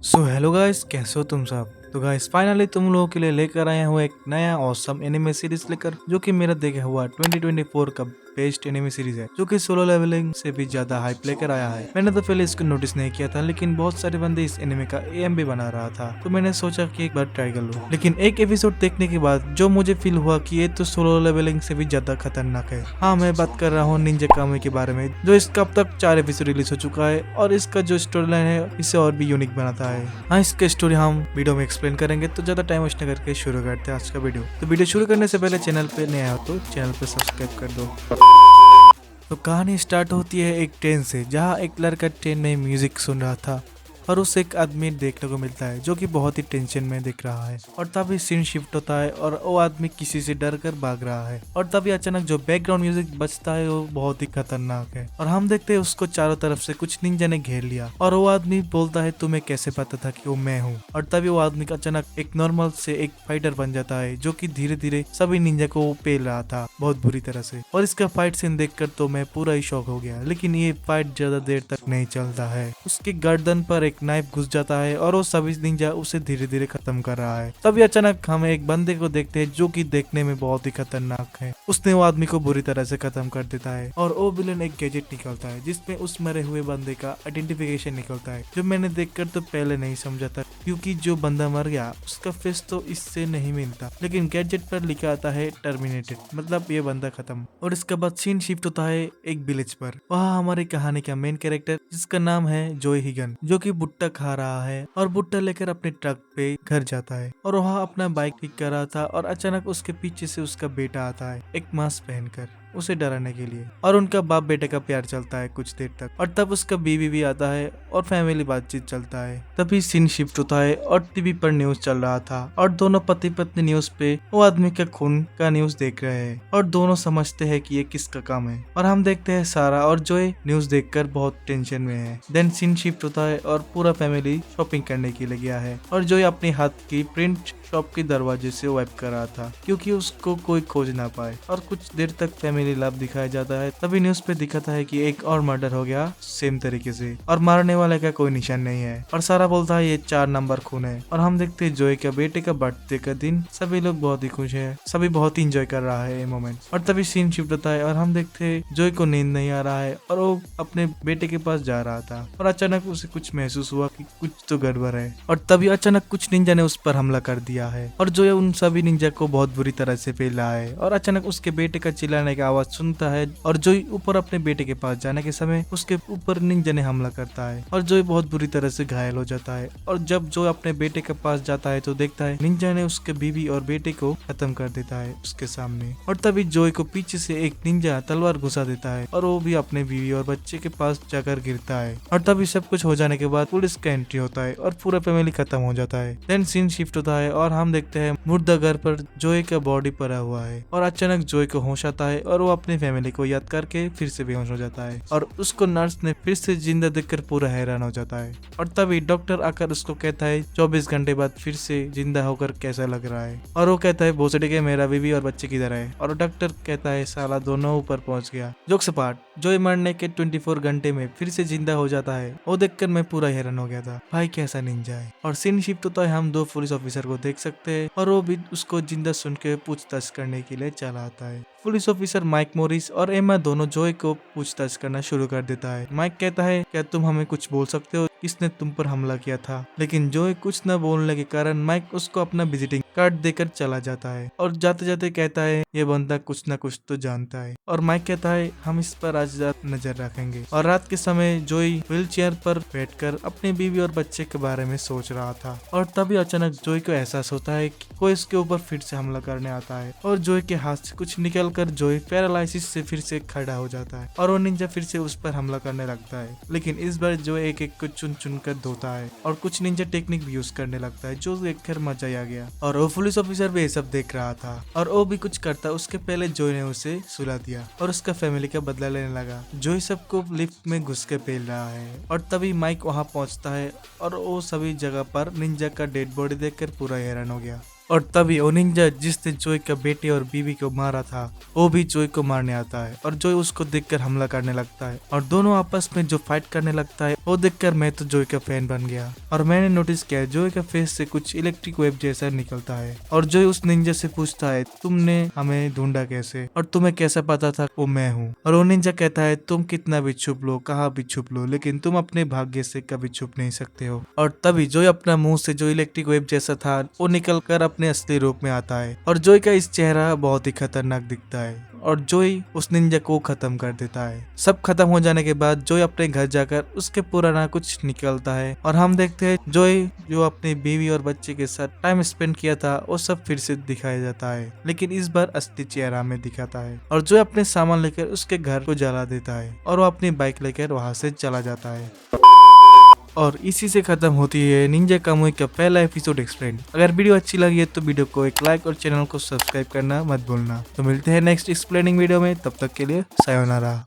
So hello guys, कैसे हो तुम सब। तो गाइस फाइनली तुम लोगों के लिए लेकर आया हूँ एक नया ऑसम एनिमे सीरीज लेकर, जो कि मेरा देखा हुआ 2024 का बेस्ट एनिमे सीरीज है, जो कि सोलो लेवलिंग से भी ज्यादा हाइप लेकर आया है। मैंने तो पहले इसको नोटिस नहीं किया था, लेकिन बहुत सारे बंदे इस एनिमे का एएम भी बना रहा था, तो मैंने सोचा कि एक बार ट्राई कर लूं। लेकिन एक एपिसोड देखने के बाद जो मुझे फील हुआ कि ये तो सोलो लेवलिंग से भी ज्यादा खतरनाक है। हाँ, मैं बात कर रहा हूँ निंजा कामे के बारे में, जो इसका अब तक 4 एपिसोड रिलीज हो चुका है, और इसका जो स्टोरी लाइन है इसे और भी यूनिक बनाता है। हाँ, इसका स्टोरी हम वीडियो में एक्सप्लेन करेंगे, तो ज्यादा टाइम वेस्ट न करके शुरू करते हैं आज का वीडियो। तो वीडियो शुरू करने से पहले चैनल पे नया हो तो चैनल पे सब्सक्राइब कर दो। तो कहानी स्टार्ट होती है एक ट्रेन से, जहाँ एक लड़का ट्रेन में म्यूजिक सुन रहा था और उसे एक आदमी देखने को मिलता है जो कि बहुत ही टेंशन में दिख रहा है। और तभी सीन शिफ्ट होता है और वो आदमी किसी से डर कर भाग रहा है, और तभी अचानक जो बैकग्राउंड म्यूजिक बजता है वो बहुत ही खतरनाक है। और हम देखते हैं उसको चारों तरफ से कुछ निंजा ने घेर लिया, और वो आदमी बोलता है तुम्हें कैसे पता था कि वो मैं हूँ। और तभी वो आदमी अचानक एक नॉर्मल से एक फाइटर बन जाता है, जो कि धीरे धीरे सभी निंजा को वो पेल रहा था बहुत बुरी तरह से। और इसका फाइट सीन देखकर तो मैं पूरा ही शॉक हो गया। लेकिन ये फाइट ज्यादा देर तक नहीं चलता है, उसके गर्दन पर एक नाइफ घुस जाता है और वो सभी निंजा उसे धीरे धीरे खत्म कर रहा है। तभी अचानक हम एक बंदे को देखते हैं जो कि देखने में बहुत ही खतरनाक है। उसने वो आदमी को बुरी तरह से खत्म कर देता है, और वो विलन एक गैजेट निकलता है जिसमें उस मरे हुए बंदे का आइडेंटिफिकेशन निकलता है, जो मैंने देखकर तो पहले नहीं समझा था, क्योंकि जो बंदा मर गया उसका फेस तो इससे नहीं मिलता, लेकिन गैजेट पर लिखा आता है टर्मिनेटेड, मतलब ये बंदा खत्म। और इसके बाद सीन शिफ्ट होता है एक विलेज पर। वहाँ हमारी कहानी का मेन कैरेक्टर, जिसका नाम है जोय हिगन, जो कि भुट्टा खा रहा है और भुट्टा लेकर अपने ट्रक पे घर जाता है। और वहाँ अपना बाइक ठीक कर रहा था, और अचानक उसके पीछे से उसका बेटा आता है एक मास्क पहनकर उसे डराने के लिए, और उनका बाप बेटे का प्यार चलता है कुछ देर तक। और तब उसका बीवी भी आता है और फैमिली बातचीत चलता है। तभी सीन शिफ्ट होता है और टीवी पर न्यूज चल रहा था, और दोनों पति पत्नी न्यूज पे वो आदमी का खून का न्यूज देख रहे हैं, और दोनों समझते हैं कि ये किसका काम है। और हम देखते हैं सारा और जोय न्यूज देखकर बहुत टेंशन में है। देन सीन शिफ्ट होता है और पूरा फैमिली शॉपिंग करने के लिए गया है, और जोय अपने हाथ की प्रिंट शॉप के दरवाजे से वाइप कर रहा था, क्योंकि उसको कोई खोज ना पाए। और कुछ देर तक फैमिली लव दिखाया जाता है। तभी न्यूज पे दिखाता है कि एक और मर्डर हो गया सेम तरीके से, और मारने वाले का कोई निशान नहीं है। और सारा बोलता है ये 4 नंबर खून है। और हम देखते हैं जोय के बेटे का बर्थडे का दिन, सभी लोग बहुत ही खुश है, सभी बहुत ही इंजॉय कर रहा है ये मोमेंट। और तभी सीन शिफ्ट होता है और हम देखते हैं जोय को नींद नहीं आ रहा है, और वो अपने बेटे के पास जा रहा था, और अचानक उसे कुछ महसूस हुआ कि कुछ तो गड़बड़ है। और तभी अचानक कुछ निंजा ने उस पर हमला कर दिया है, और जो है उन सभी निंजा को बहुत बुरी तरह से फेल रहा है। और अचानक उसके बेटे का चिल्लाने का आवाज सुनता है, और जो ऊपर अपने बेटे के पास जाने के समय उसके ऊपर निंजा ने हमला करता है, और जो बहुत बुरी तरह से घायल हो जाता है। और जब जो अपने बेटे के पास जाता है तो देखता है निंजा ने उसके बीवी और बेटे को खत्म कर देता है उसके सामने। और तभी जोय को पीछे से एक निंजा तलवार घुसा देता है, और वो भी अपने बीवी और बच्चे के पास जाकर गिरता है। और तभी सब कुछ हो जाने के बाद पुलिस का एंट्री होता है और पूरा फैमिली खत्म हो जाता है। देन सीन शिफ्ट होता है और हम देखते हैं मुर्दा घर पर जोय का बॉडी पड़ा हुआ है, और अचानक जोय को होश आता है, और वो अपनी फैमिली को याद करके फिर से बेहोश हो जाता है। और उसको नर्स ने फिर से जिंदा देखकर पूरा हैरान हो जाता है। और तभी डॉक्टर आकर उसको कहता है 24 घंटे बाद फिर से जिंदा होकर कैसा लग रहा है। और वो कहता है भोसड़ी के मेरा बीवी और बच्चे किधर है। और डॉक्टर कहता है साला दोनों ऊपर पहुंच गया। जोक्स अपार्ट, जोय मरने के 24 घंटे में फिर से जिंदा हो जाता है, वो देखकर मैं पूरा हैरान हो गया था, भाई कैसा निंजा है। और सीन शिफ्ट होता है, हम 2 पुलिस ऑफिसर को देख सकते हैं, और वो भी उसको जिंदा सुन के पूछताछ करने के लिए चला आता है। पुलिस ऑफिसर माइक मोरिस और एमा दोनों जोय को पूछताछ करना शुरू कर देता है। माइक कहता है क्या तुम हमें कुछ बोल सकते हो, किसने तुम पर हमला किया था। लेकिन जोय कुछ न बोलने के कारण माइक उसको अपना विजिटिंग कार्ड देकर चला जाता है, और जाते जाते कहता है ये बंदा कुछ न कुछ तो जानता है। और माइक कहता है हम इस पर आज रात नजर रखेंगे। और रात के समय जोय व्हील चेयर पर बैठकर अपनी बीवी और बच्चे के बारे में सोच रहा था, और तभी अचानक जोय को एहसास होता है कि कोई इसके ऊपर फिर से हमला करने आता है, और जोय के हाथ से कुछ निकलकर जोय पैरालाइसिस से फिर से खड़ा हो जाता है, और वो निंजा फिर से उस पर हमला करने लगता है। लेकिन इस बार जोय एक एक को चुन चुन कर धोता है, और कुछ निंजा टेक्निक भी यूज करने लगता है, जो देखकर मजा ही आ गया। और वो पुलिस ऑफिसर भी ये सब देख रहा था, और वो भी कुछ करता उसके पहले जोय ने उसे सुला दिया और उसका फैमिली का बदला लेने लगा। जोय सबको लिफ्ट में घुस के पेल रहा है, और तभी माइक वहां पहुंचता है, और वो सभी जगह पर निंजा का डेड बॉडी देखकर पूरा हैरान हो गया। और तभी वो निंजा जिसने जोई का बेटे और बीवी को मारा था वो भी जोई को मारने आता है और जोई उसको देखकर हमला करने लगता है और दोनों आपस में जो फाइट करने लगता है वो देखकर मैं तो जोई का फैन बन गया। और मैंने नोटिस किया जोई का फेस से कुछ इलेक्ट्रिक वेव जैसा निकलता है और जोई उस निंजा से पूछता है तुमने हमें ढूंढा कैसे और तुम्हें कैसा पता था वो मैं हूँ। और वो निंजा कहता है तुम कितना भी छुप लो कहाँ भी छुप लो लेकिन तुम अपने भाग्य से कभी छुप नहीं सकते हो। और तभी जोई अपना मुंह से जो इलेक्ट्रिक वेव जैसा था वो निकल कर अपने असली रूप में आता है और जोई का इस चेहरा बहुत ही खतरनाक दिखता है और जोई उस निंजा को खत्म कर देता है। सब खत्म हो जाने के बाद जोई अपने घर जाकर उसके पुराना कुछ निकलता है और हम देखते हैं जोई जो अपनी बीवी और बच्चे के साथ टाइम स्पेंड किया था वो सब फिर से दिखाया जाता है लेकिन इस बार असली चेहरा में दिखाता है और जोई अपने सामान लेकर उसके घर को जला देता है और वो अपनी बाइक लेकर वहां से चला जाता है। और इसी से खत्म होती है निंजा कामुई का पहला एपिसोड एक्सप्लेन। अगर वीडियो अच्छी लगी है तो वीडियो को एक लाइक और चैनल को सब्सक्राइब करना मत भूलना। तो मिलते हैं नेक्स्ट एक्सप्लेनिंग वीडियो में, तब तक के लिए सायोनारा।